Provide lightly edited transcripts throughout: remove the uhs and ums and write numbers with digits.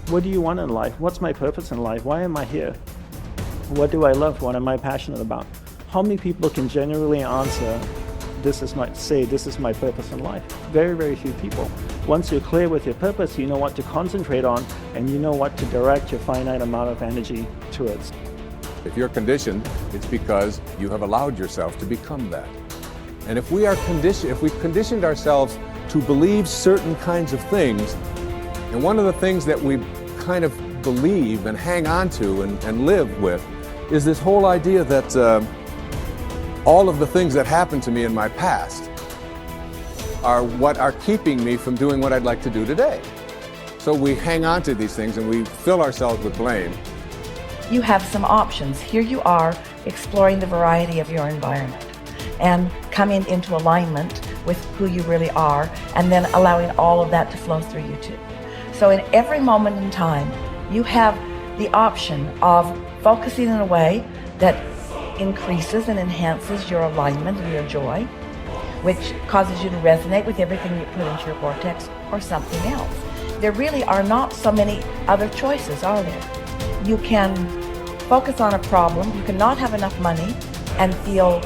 What do you want in life? What's my purpose in life? Why am I here? What do I love? What am I passionate about? How many people can genuinely answer, this is my purpose in life? Very, very few people. Once you're clear with your purpose, you know what to concentrate on, and you know what to direct your finite amount of energy towards. If you're conditioned, it's because you have allowed yourself to become that. And if we've conditioned ourselves to believe certain kinds of things, and one of the things that we kind of believe and hang on to and live with is this whole idea that all of the things that happened to me in my past are what are keeping me from doing what I'd like to do today. So we hang on to these things and we fill ourselves with blame. You have some options. Here you are exploring the variety of your environment and coming into alignment with who you really are, and then allowing all of that to flow through you too. So in every moment in time, you have the option of focusing in a way that increases and enhances your alignment and your joy, which causes you to resonate with everything you put into your vortex, or something else. There really are not so many other choices, are there? You can focus on a problem. You cannot have enough money and feel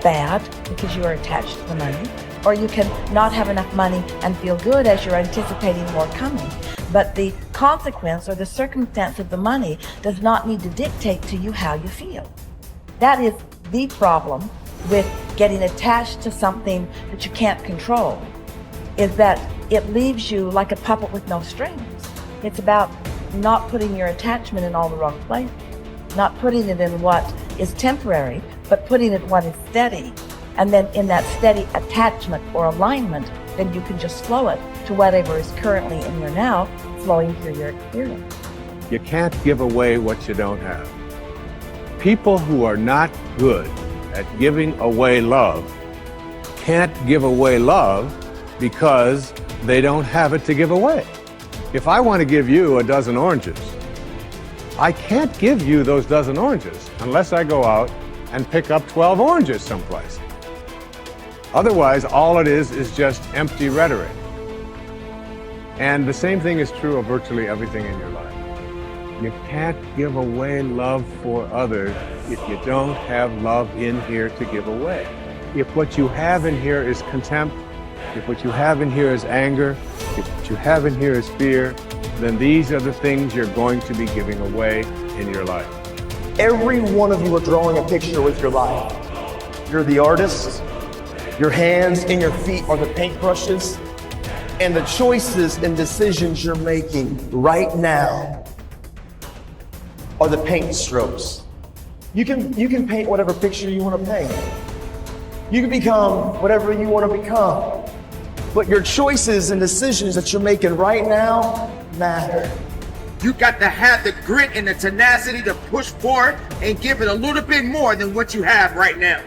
bad because you are attached to the money, or you can not have enough money and feel good as you're anticipating more coming. But the consequence or the circumstance of the money does not need to dictate to you how you feel. That is the problem with getting attached to something that you can't control, is that it leaves you like a puppet with no strings. It's about not putting your attachment in all the wrong places, not putting it in what is temporary, but putting it in what is steady. And then in that steady attachment or alignment, then you can just flow it to whatever is currently in your now, flowing through your experience. You can't give away what you don't have. People who are not good at giving away love can't give away love because they don't have it to give away. If I want to give you a dozen oranges, I can't give you those dozen oranges unless I go out and pick up 12 oranges someplace. Otherwise, all it is just empty rhetoric. And the same thing is true of virtually everything in your life. You can't give away love for others if you don't have love in here to give away. If what you have in here is contempt, if what you have in here is anger, if what you have in here is fear, then these are the things you're going to be giving away in your life. Every one of you are drawing a picture with your life. You're the artist. Your hands and your feet are the paintbrushes. And the choices and decisions you're making right now are the paint strokes. You can paint whatever picture you want to paint. You can become whatever you want to become. But your choices and decisions that you're making right now matter. You got to have the grit and the tenacity to push forward and give it a little bit more than what you have right now.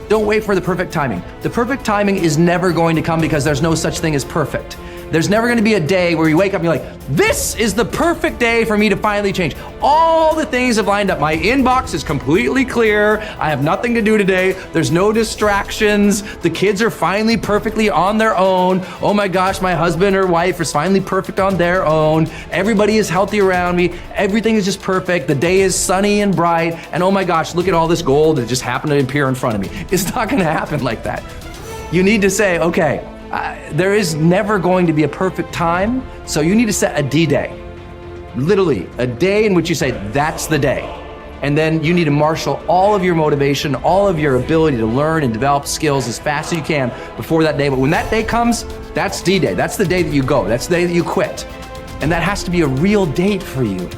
Don't wait for the perfect timing. The perfect timing is never going to come because there's no such thing as perfect. There's never going to be a day where you wake up and you're like, this is the perfect day for me to finally change. All the things have lined up. My inbox is completely clear. I have nothing to do today. There's no distractions. The kids are finally perfectly on their own. Oh my gosh, my husband or wife is finally perfect on their own. Everybody is healthy around me. Everything is just perfect. The day is sunny and bright. And oh my gosh, look at all this gold that just happened to appear in front of me. It's not going to happen like that. You need to say, okay, there is never going to be a perfect time, so you need to set a D-Day. Literally, a day in which you say, that's the day. And then you need to marshal all of your motivation, all of your ability to learn and develop skills as fast as you can before that day. But when that day comes, that's D-Day. That's the day that you go. That's the day that you quit. And that has to be a real date for you.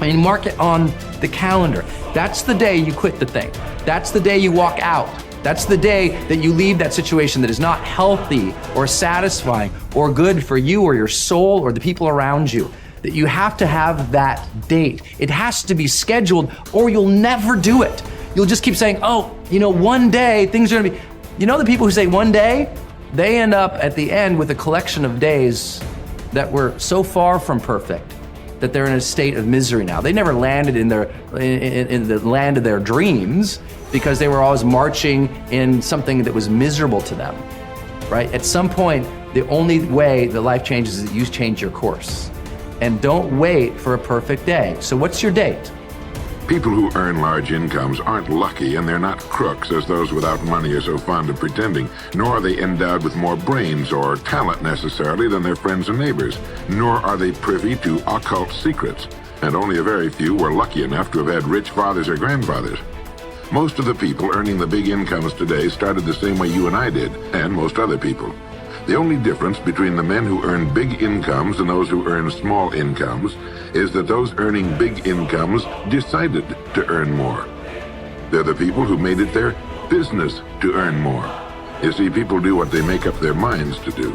I mean, mark it on the calendar. That's the day you quit the thing. That's the day you walk out. That's the day that you leave that situation that is not healthy or satisfying or good for you or your soul or the people around you. That you have to have that date. It has to be scheduled or you'll never do it. You'll just keep saying, oh, one day things are gonna be, the people who say one day, they end up at the end with a collection of days that were so far from perfect that they're in a state of misery now. They never landed in the land of their dreams because they were always marching in something that was miserable to them, right? At some point, The only way that life changes is that you change your course. And don't wait for a perfect day. So what's your date? People who earn large incomes aren't lucky, and they're not crooks as those without money are so fond of pretending, nor are they endowed with more brains or talent necessarily than their friends and neighbors, nor are they privy to occult secrets, and only a very few were lucky enough to have had rich fathers or grandfathers. Most of the people earning the big incomes today started the same way you and I did, and most other people. The only difference between the men who earn big incomes and those who earn small incomes is that those earning big incomes decided to earn more. They're the people who made it their business to earn more. You see, people do what they make up their minds to do.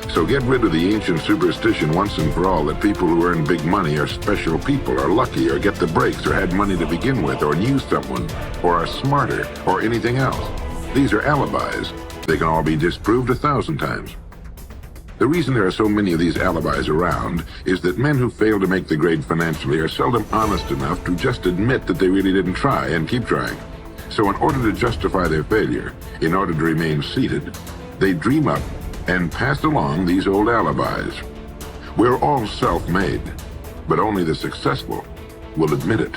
So get rid of the ancient superstition once and for all that people who earn big money are special people, are lucky, or get the breaks, or had money to begin with, or knew someone, or are smarter, or anything else. These are alibis. They can all be disproved 1,000 times. The reason there are so many of these alibis around is that men who fail to make the grade financially are seldom honest enough to just admit that they really didn't try and keep trying. So in order to justify their failure, in order to remain seated, they dream up and pass along these old alibis. We're all self-made, but only the successful will admit it.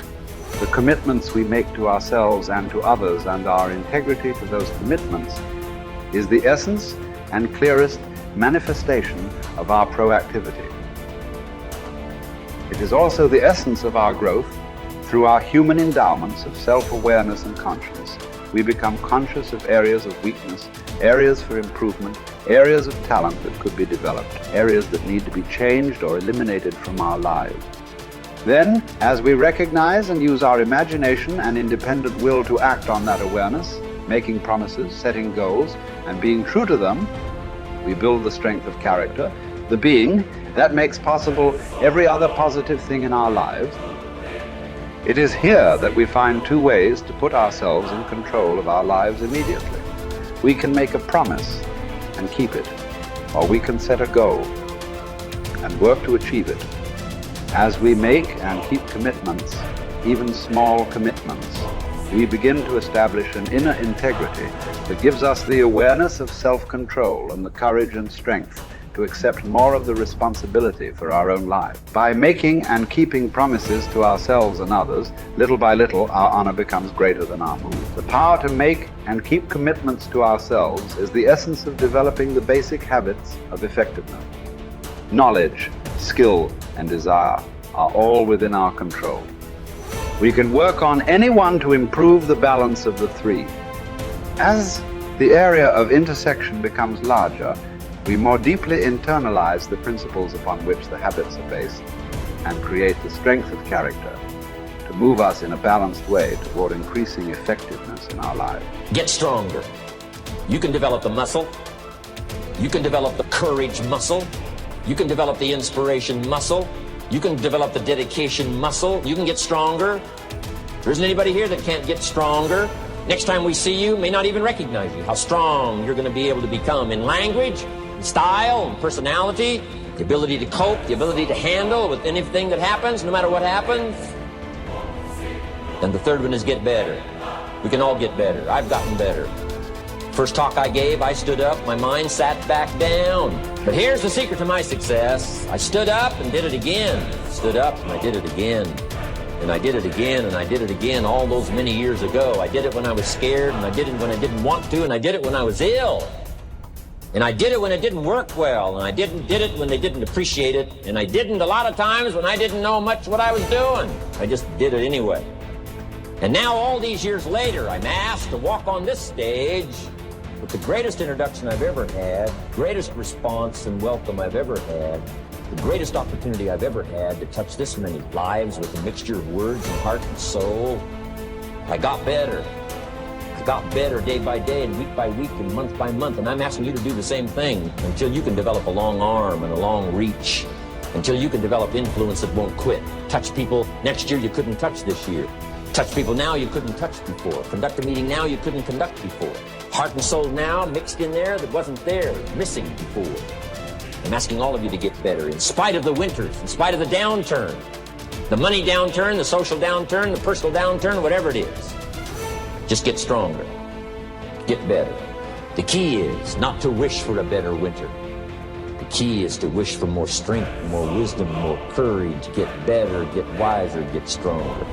The commitments we make to ourselves and to others, and our integrity to those commitments, is the essence and clearest manifestation of our proactivity. It is also the essence of our growth through our human endowments of self-awareness and conscience. We become conscious of areas of weakness, areas for improvement, areas of talent that could be developed, areas that need to be changed or eliminated from our lives. Then, as we recognize and use our imagination and independent will to act on that awareness, making promises, setting goals, and being true to them, we build the strength of character, the being that makes possible every other positive thing in our lives. It is here that we find two ways to put ourselves in control of our lives immediately. We can make a promise and keep it, or we can set a goal and work to achieve it. As we make and keep commitments, even small commitments, we begin to establish an inner integrity that gives us the awareness of self-control and the courage and strength to accept more of the responsibility for our own life. By making and keeping promises to ourselves and others, little by little, our honor becomes greater than our mood. The power to make and keep commitments to ourselves is the essence of developing the basic habits of effectiveness. Knowledge, skill, and desire are all within our control. We can work on any one to improve the balance of the three. As the area of intersection becomes larger, we more deeply internalize the principles upon which the habits are based and create the strength of character to move us in a balanced way toward increasing effectiveness in our lives. Get stronger. You can develop the muscle. You can develop the courage muscle. You can develop the inspiration muscle. You can develop the dedication muscle. You can get stronger. There isn't anybody here that can't get stronger. Next time we see you, may not even recognize you. How strong you're going to be able to become in language, in style, and personality, the ability to cope, the ability to handle with anything that happens, no matter what happens. And the third one is get better. We can all get better. I've gotten better. First talk I gave, I stood up, my mind sat back down. But here's the secret to my success. I stood up and did it again. Stood up and I did it again. And I did it again, and I did it again all those many years ago. I did it when I was scared, and I did it when I didn't want to, and I did it when I was ill. And I did it when it didn't work well, and I did it when they didn't appreciate it, and I didn't a lot of times when I didn't know much what I was doing. I just did it anyway. And now all these years later, I'm asked to walk on this stage with the greatest introduction I've ever had, greatest response and welcome I've ever had, the greatest opportunity I've ever had to touch this many lives with a mixture of words and heart and soul. I got better. I got better day by day and week by week and month by month, and I'm asking you to do the same thing until you can develop a long arm and a long reach, until you can develop influence that won't quit. Touch people next year you couldn't touch this year. Touch people now you couldn't touch before. Conduct a meeting now you couldn't conduct before. Heart and soul now mixed in there that wasn't there, missing before. I'm asking all of you to get better in spite of the winters, in spite of the downturn, the money downturn, the social downturn, the personal downturn, whatever it is. Just get stronger. Get better. The key is not to wish for a better winter, key is to wish for more strength, more wisdom, more courage, get better, get wiser, get stronger.